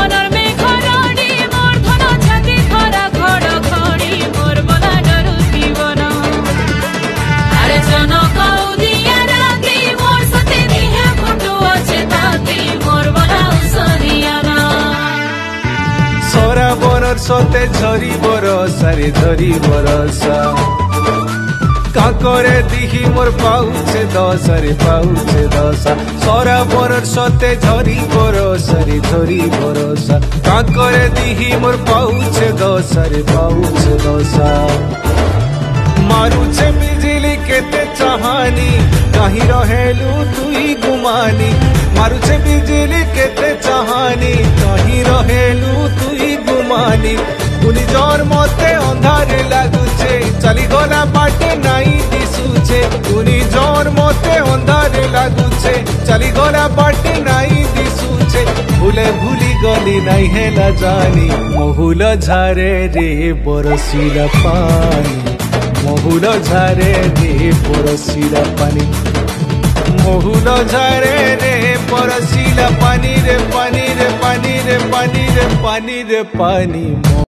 पवनर मेघ राणी मोर धन छाती खरा घड़ घड़ी मोर बोला डरू जीवन अरे जनक उदिया राती मोर सते दिहे फुटु अच्छे ताती मोर बोला उसरियाना सरा बनर सते झरी बरसारे झरी बरसा काकरे दिही मोर पाउछे दशरे पाउछे दशा सरा बनर सते झरी बरसारे झरी बरसा काकरे दिही मोर पाउछे दशरे पाउछे दशा मारुछे बिजली केते चाहानी कहीं रहेलु तुई गुमानी मारुछे बिजली केते चाहानी कहीं रहेलु तुई गुमानी पुनी जोर मते अंधारे लागुछे चली गला बाटे नाई दिसुछे पुनी जोर मते अंधारे लागुछे चली गला बाटे नाई दिसुछे भूले भूली गली नाई हेला जानी महुल झारे रे बरसीला पानी महुल झारे रे बरसीला पानी महुल झारे रे बरसीला पानी रे पानी रे पानी रे पानी रे पानी रे पानी।